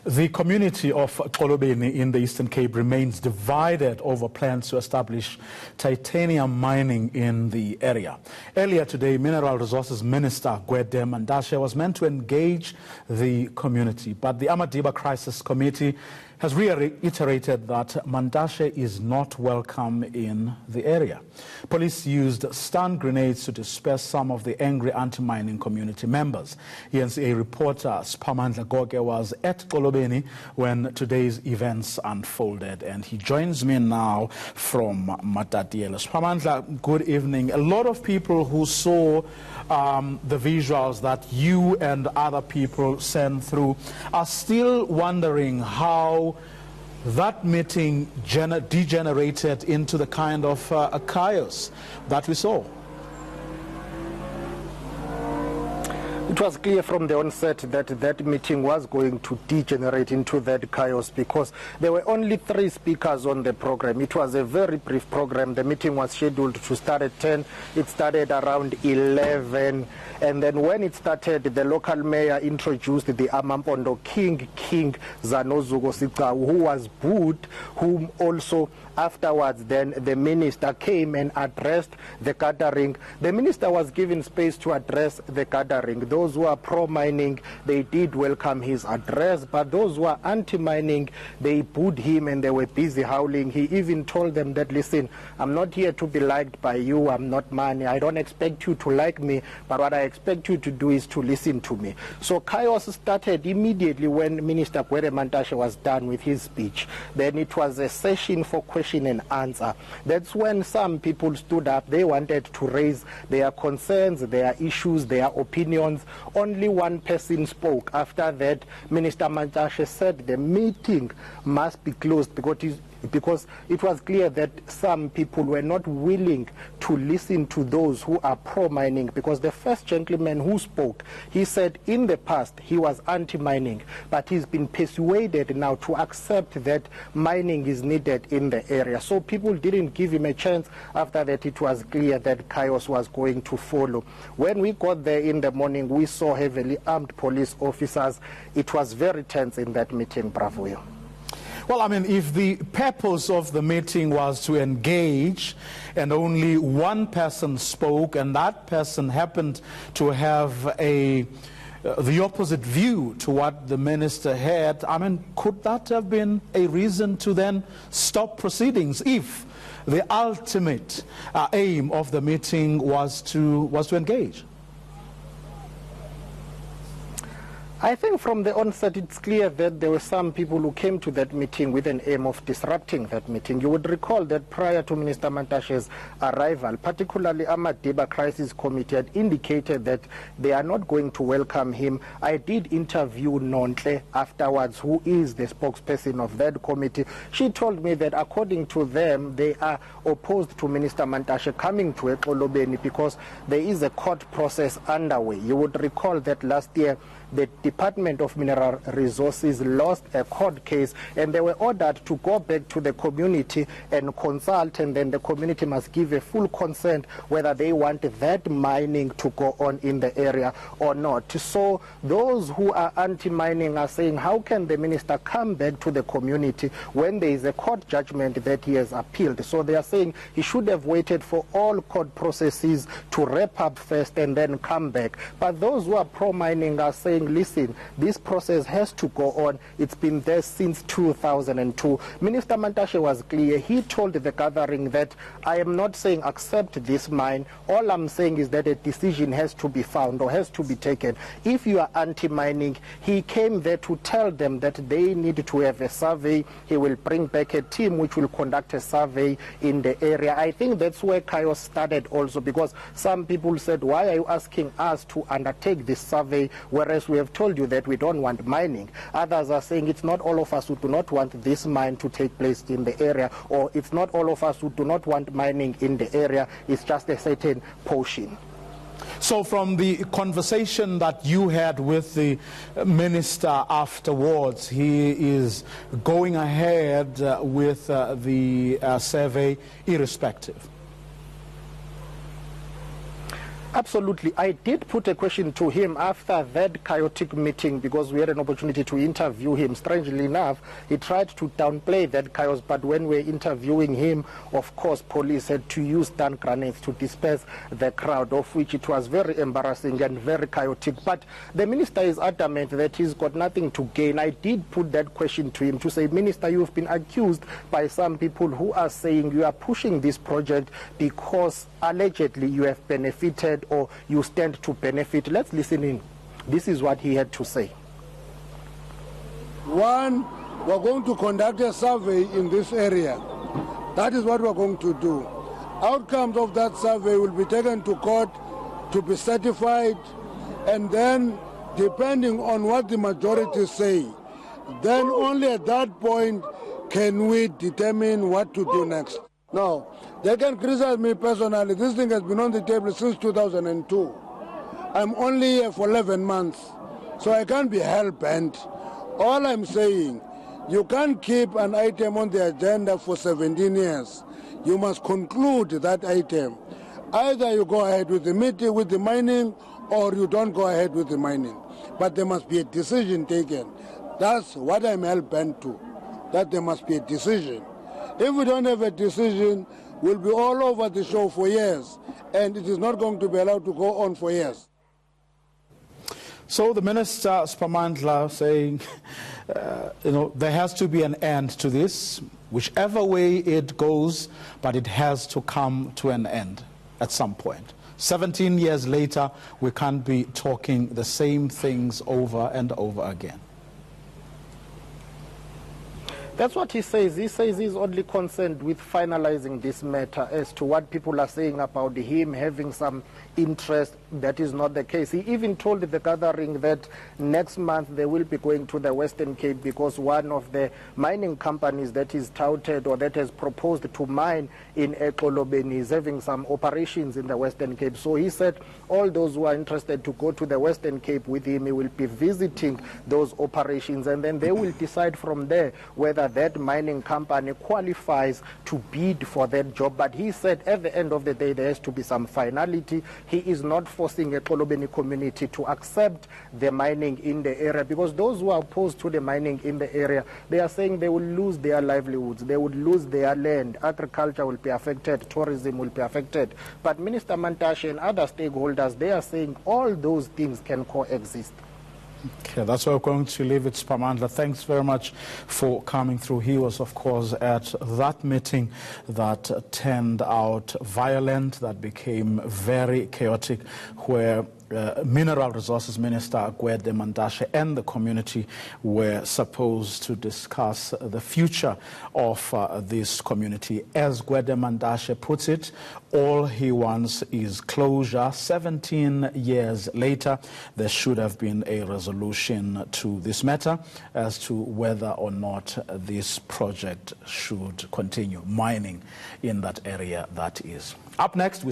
The community of Xolobeni in the Eastern Cape remains divided over plans to establish titanium mining in the area. Earlier today, Mineral Resources Minister Mantashe was meant to engage the community, but the Amadiba Crisis Committee has reiterated that Mantashe is not welcome in the area. Police used stun grenades to disperse some of the angry anti-mining community members. ENCA reporter Spamandla Goge was at Xolobeni when today's events unfolded, and he joins me now from Mantashe. Spamandla, good evening. A lot of people who saw the visuals that you and other people sent through are still wondering how that meeting degenerated into the kind of a chaos that we saw. It was clear from the onset that that meeting was going to degenerate into that chaos because there were only 3 speakers on the program. It was a very brief program. The meeting was scheduled to start at 10. It started around 11. And then when it started, the local mayor introduced the Amampondo King Zanozugo Sikau, who was booed, whom also afterwards then the minister came and addressed the gathering. The minister was given space to address the gathering. Those who are pro-mining, they did welcome his address, but those who are anti-mining, they booed him and they were busy howling. He even told them that, listen, I'm not here to be liked by you, I'm not money, I don't expect you to like me, but what I expect you to do is to listen to me. So chaos started immediately when Minister Mantashe was done with his speech. Then it was a session for question and answer. That's when some people stood up. They wanted to raise their concerns, their issues, their opinions. Only one person spoke. After that, Minister Mantashe said the meeting must be closed because it was clear that some people were not willing to listen to those who are pro-mining, because the first gentleman who spoke, he said in the past he was anti-mining, but he's been persuaded now to accept that mining is needed in the area. So people didn't give him a chance. After that, it was clear that chaos was going to follow. When we got there in the morning, we saw heavily armed police officers. It was very tense in that meeting, Bravo. Well, I mean, if the purpose of the meeting was to engage and only one person spoke and that person happened to have the opposite view to what the minister had, I mean, could that have been a reason to then stop proceedings if the ultimate aim of the meeting was to engage? I think from the onset it's clear that there were some people who came to that meeting with an aim of disrupting that meeting. You would recall that prior to Minister Mantashe's arrival, particularly Amadiba Crisis Committee had indicated that they are not going to welcome him. I did interview Nontle afterwards, who is the spokesperson of that committee. She told me that according to them, they are opposed to Minister Mantashe coming to Xolobeni because there is a court process underway. You would recall that last year the Department of Mineral Resources lost a court case and they were ordered to go back to the community and consult, and then the community must give a full consent whether they want that mining to go on in the area or not. So those who are anti-mining are saying, how can the minister come back to the community when there is a court judgment that he has appealed? So they are saying he should have waited for all court processes to wrap up first and then come back. But those who are pro-mining are saying, listen, this process has to go on. It's been there since 2002. Minister Mantashe was clear. He told the gathering that I am not saying accept this mine. All I'm saying is that a decision has to be found or has to be taken. If you are anti-mining, he came there to tell them that they need to have a survey. He will bring back a team which will conduct a survey in the area. I think that's where chaos started also, because some people said, why are you asking us to undertake this survey, whereas we have told you that we don't want mining? Others are saying it's not all of us who do not want this mine to take place in the area, or it's not all of us who do not want mining in the area, it's just a certain portion. So from the conversation that you had with the minister afterwards, he is going ahead with the survey irrespective? Absolutely. I did put a question to him after that chaotic meeting because we had an opportunity to interview him. Strangely enough, he tried to downplay that chaos, but when we were interviewing him, of course, police had to use stun grenades to disperse the crowd, of which it was very embarrassing and very chaotic. But the minister is adamant that he's got nothing to gain. I did put that question to him to say, Minister, you've been accused by some people who are saying you are pushing this project because allegedly you have benefited or you stand to benefit. Let's listen in. This is what he had to say. One, we're going to conduct a survey in this area. That is what we're going to do. Outcomes of that survey will be taken to court to be certified, and then depending on what the majority say, then only at that point can we determine what to do next. Now, they can criticize me personally. This thing has been on the table since 2002. I'm only here for 11 months, so I can't be hell-bent. All I'm saying, you can't keep an item on the agenda for 17 years. You must conclude that item. Either you go ahead with the meeting, with the mining, or you don't go ahead with the mining. But there must be a decision taken. That's what I'm hell-bent to, that there must be a decision. If we don't have a decision, we'll be all over the show for years, and it is not going to be allowed to go on for years. So the Minister, Spamandla, saying, there has to be an end to this, whichever way it goes, but it has to come to an end at some point. 17 years later, we can't be talking the same things over and over again. That's what he says. He says he's only concerned with finalizing this matter. As to what people are saying about him having some interest, that is not the case. He even told the gathering that next month they will be going to the Western Cape because one of the mining companies that is touted or that has proposed to mine in Xolobeni is having some operations in the Western Cape. So he said all those who are interested to go to the Western Cape with him, he will be visiting those operations, and then they will decide from there whether that mining company qualifies to bid for that job. But he said at the end of the day there has to be some finality. He is not forcing a Xolobeni community to accept the mining in the area, because those who are opposed to the mining in the area, they are saying they will lose their livelihoods, they would lose their land, agriculture will be affected, tourism will be affected. But Minister Mantashe and other stakeholders, they are saying all those things can coexist. Okay, that's where we're going to leave it, Spamandla. Thanks very much for coming through. He was, of course, at that meeting that turned out violent, that became very chaotic, where Mineral Resources Minister Gwede Mantashe and the community were supposed to discuss the future of this community. As Gwede Mantashe puts it, all he wants is closure. 17 years later, there should have been a resolution to this matter as to whether or not this project should continue mining in that area, that is. Up next, we